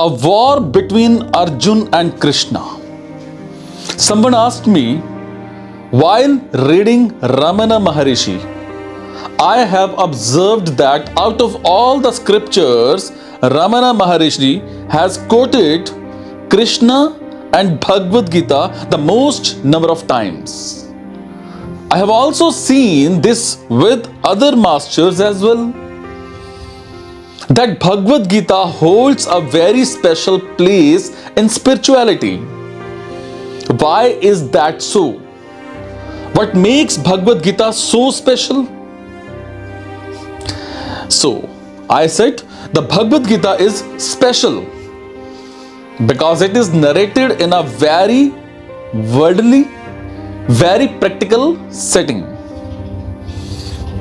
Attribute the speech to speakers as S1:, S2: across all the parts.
S1: A war between Arjun and Krishna. Someone asked me, while reading Ramana Maharishi, I have observed that out of all the scriptures, Ramana Maharishi has quoted Krishna and Bhagavad Gita the most number of times. I have also seen this with other masters as well, that Bhagavad Gita holds a very special place in spirituality. Why is that so? What makes Bhagavad Gita so special? So, I said the Bhagavad Gita is special because it is narrated in a very worldly, very practical setting.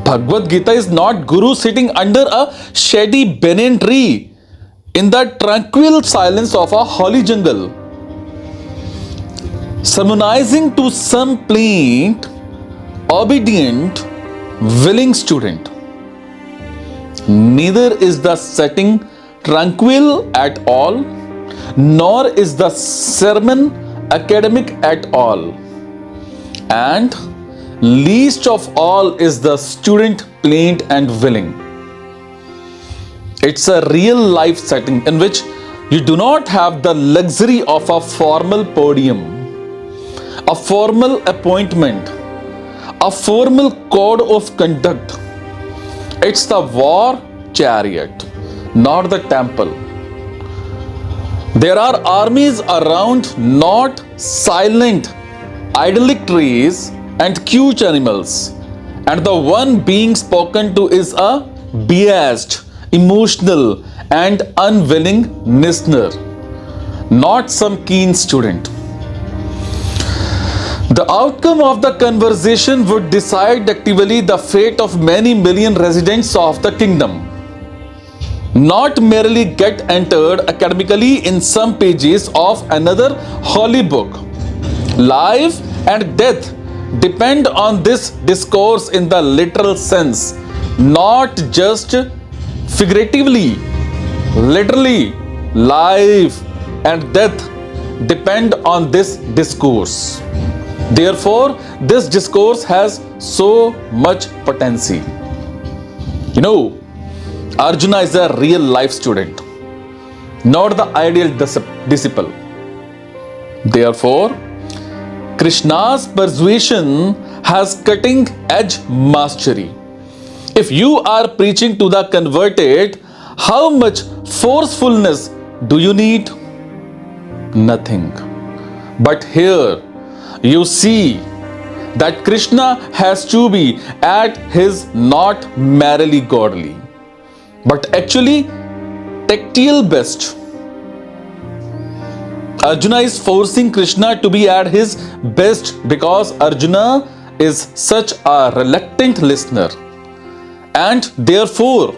S1: Bhagavad Gita is not Guru sitting under a shady banyan tree in the tranquil silence of a holy jungle, sermonizing to some plain, obedient, willing student. Neither is the setting tranquil at all, nor is the sermon academic at all, and least of all is the student plain and willing. It's a real life setting in which you do not have the luxury of a formal podium, a formal appointment, a formal code of conduct. It's the war chariot, not the temple. There are armies around, not silent, idyllic trees and cute animals, and the one being spoken to is a biased, emotional and unwilling listener, not some keen student. The outcome of the conversation would decide actively the fate of many million residents of the kingdom, not merely get entered academically in some pages of another holy book. Life and death depend on this discourse in the literal sense, not just figuratively. Literally, life and death depend on this discourse. Therefore, this discourse has so much potency. You know, Arjuna is a real life student, not the ideal disciple. Therefore, Krishna's persuasion has cutting edge mastery. If you are preaching to the converted, how much forcefulness do you need? Nothing. But here you see that Krishna has to be at his not merely godly, but actually tactile best. Arjuna is forcing Krishna to be at his best because Arjuna is such a reluctant listener, and therefore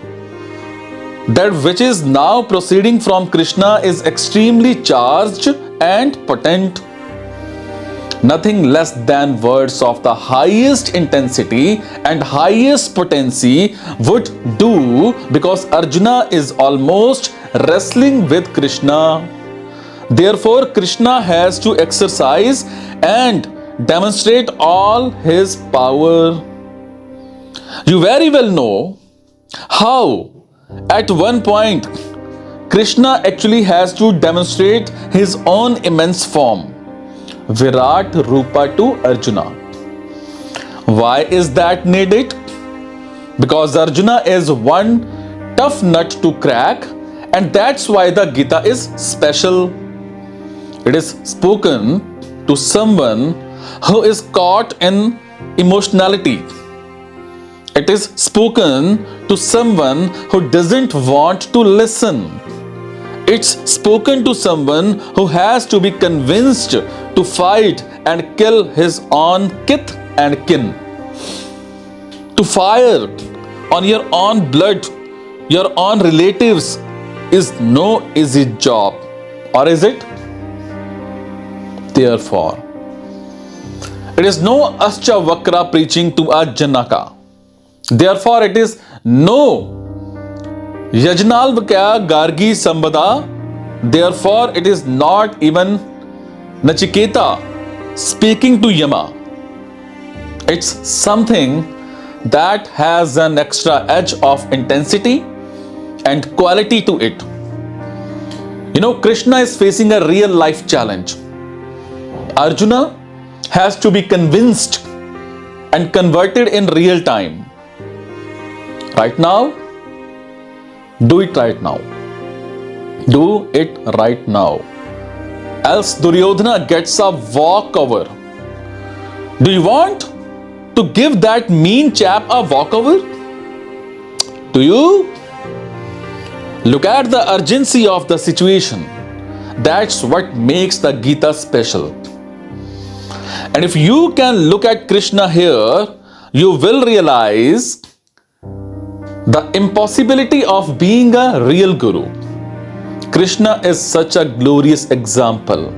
S1: that which is now proceeding from Krishna is extremely charged and potent. Nothing less than words of the highest intensity and highest potency would do, because Arjuna is almost wrestling with Krishna. Therefore, Krishna has to exercise and demonstrate all his power. You very well know how at one point Krishna actually has to demonstrate his own immense form, Virat Rupa, to Arjuna. Why is that needed? Because Arjuna is one tough nut to crack, and that's why the Gita is special. It is spoken to someone who is caught in emotionality. It is spoken to someone who doesn't want to listen. It's spoken to someone who has to be convinced to fight and kill his own kith and kin. To fire on your own blood, your own relatives, is no easy job. Or is it? Therefore, it is no Aschavakra preaching to a Janaka. Therefore, it is no Yajnalvakya Gargi Sambada Therefore, it is not even Nachiketa speaking to Yama. It's something that has an extra edge of intensity and quality to it. Krishna is facing a real life challenge. Arjuna has to be convinced and converted in real time. Right now, do it right now. Do it right now. Else Duryodhana gets a walkover. Do you want to give that mean chap a walkover? Do you? Look at the urgency of the situation. That's what makes the Gita special. And if you can look at Krishna here, you will realize the impossibility of being a real guru. Krishna is such a glorious example.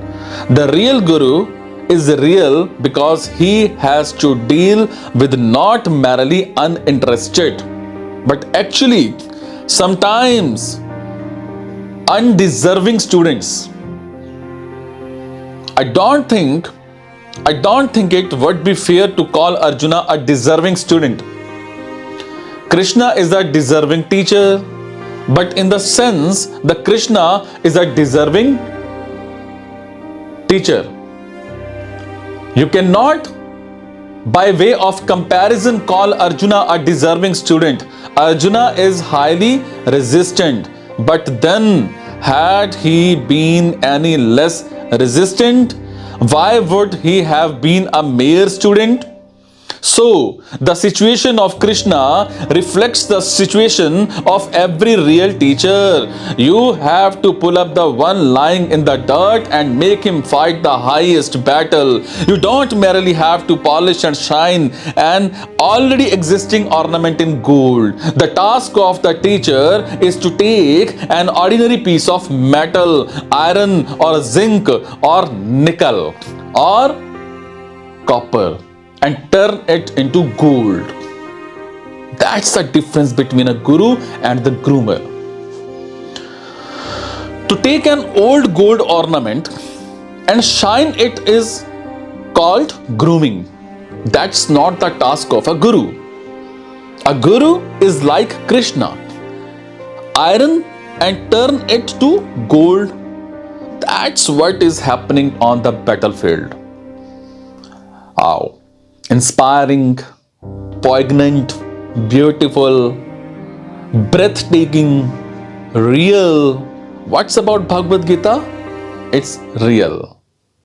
S1: The real guru is real because he has to deal with not merely uninterested, but actually sometimes undeserving students. I don't think it would be fair to call Arjuna a deserving student. Krishna is a deserving teacher, but in the sense that Krishna is a deserving teacher. You cannot, by way of comparison, call Arjuna a deserving student. Arjuna is highly resistant, but then had he been any less resistant, why would he have been a mere student? So, the situation of Krishna reflects the situation of every real teacher. You have to pull up the one lying in the dirt and make him fight the highest battle. You don't merely have to polish and shine an already existing ornament in gold. The task of the teacher is to take an ordinary piece of metal, iron or zinc or nickel or copper and turn it into gold. That's the difference between a guru and the groomer. To take an old gold ornament and shine it is called grooming. That's not the task of a guru. A guru is like Krishna. Iron and turn it to gold. That's what is happening on the battlefield. Wow. Inspiring, poignant, beautiful, breathtaking, real. What's about Bhagavad Gita? It's real.